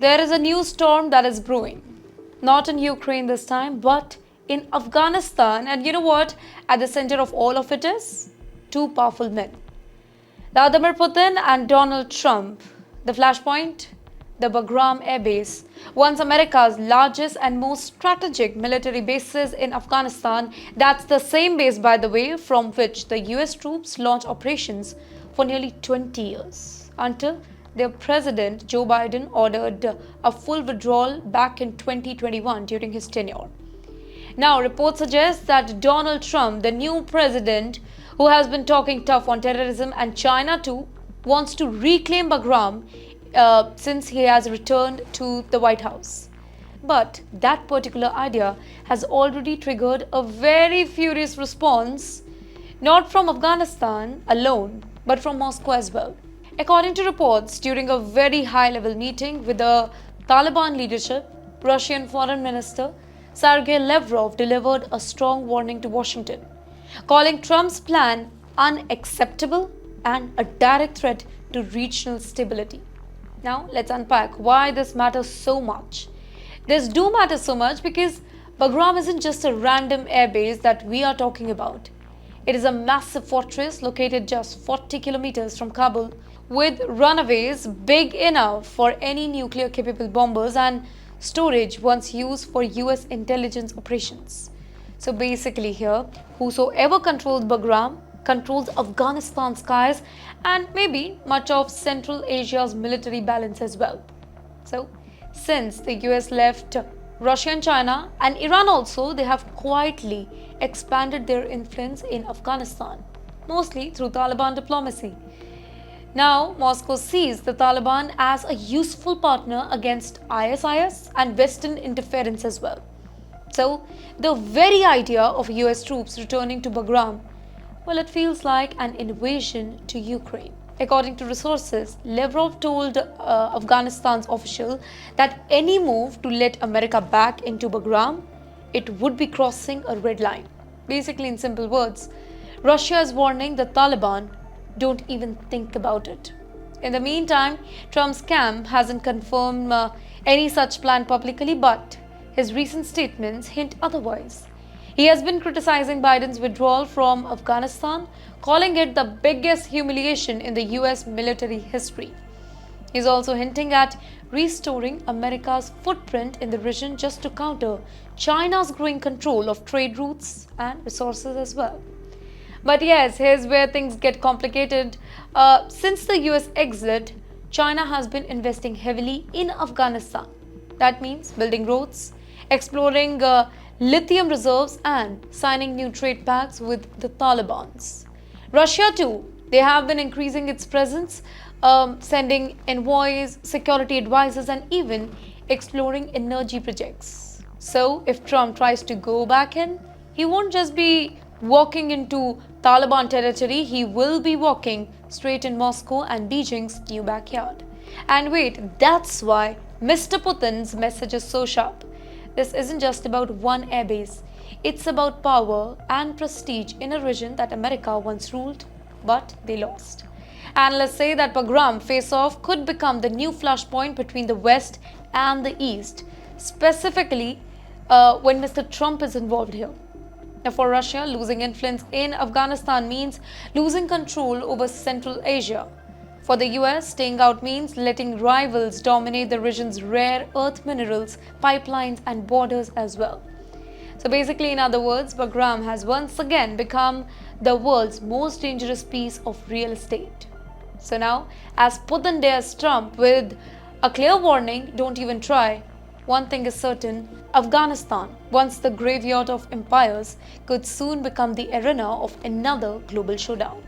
There is a new storm that is brewing. Not in Ukraine this time, but in Afghanistan. And you know what? At the center of all of it is two powerful men, Vladimir Putin and Donald Trump. The flashpoint, the Bagram Airbase, once America's largest and most strategic military bases in Afghanistan. That's the same base, by the way, from which the US troops launched operations for nearly 20 years, until their president, Joe Biden, ordered a full withdrawal back in 2021 during his tenure. Now, reports suggest that Donald Trump, the new president, who has been talking tough on terrorism and China too, wants to reclaim Bagram since he has returned to the White House. But that particular idea has already triggered a very furious response, not from Afghanistan alone, but from Moscow as well. According to reports, during a very high-level meeting with the Taliban leadership, Russian Foreign Minister Sergei Lavrov delivered a strong warning to Washington, calling Trump's plan unacceptable and a direct threat to regional stability. Now, let's unpack why this matters so much. This do matter so much because Bagram isn't just a random airbase that we are talking about. It is a massive fortress located just 40 kilometers from Kabul, with runways big enough for any nuclear-capable bombers and storage once used for US intelligence operations. So basically here, whosoever controls Bagram controls Afghanistan's skies and maybe much of Central Asia's military balance as well. So since the US left Russia and China and Iran also, they have quietly expanded their influence in Afghanistan, mostly through Taliban diplomacy. Now, Moscow sees the Taliban as a useful partner against ISIS and Western interference as well. So, the very idea of US troops returning to Bagram, well, it feels like an invasion to Ukraine. According to resources, Lavrov told Afghanistan's official that any move to let America back into Bagram, it would be crossing a red line. Basically, in simple words, Russia is warning the Taliban, don't even think about it. In the meantime, Trump's camp hasn't confirmed any such plan publicly, but his recent statements hint otherwise. He has been criticizing Biden's withdrawal from Afghanistan, calling it the biggest humiliation in the US military history. He's also hinting at restoring America's footprint in the region just to counter China's growing control of trade routes and resources as well. But yes, here's where things get complicated. Since the US exit, China has been investing heavily in Afghanistan. That means building roads, exploring lithium reserves and signing new trade pacts with the Taliban. Russia too, they have been increasing its presence, sending envoys, security advisors and even exploring energy projects. So if Trump tries to go back in, he won't just be walking into Taliban territory, he will be walking straight in Moscow and Beijing's new backyard. And wait, that's why Mr. Putin's message is so sharp. This isn't just about one airbase. It's about power and prestige in a region that America once ruled, but they lost. Analysts say that Bagram face-off could become the new flashpoint between the West and the East, specifically when Mr. Trump is involved here. Now, for Russia, losing influence in Afghanistan means losing control over Central Asia. For the US, staying out means letting rivals dominate the region's rare earth minerals, pipelines and borders as well. So basically, in other words, Bagram has once again become the world's most dangerous piece of real estate. So now, as Putin dares Trump with a clear warning, don't even try, one thing is certain, Afghanistan, once the graveyard of empires, could soon become the arena of another global showdown.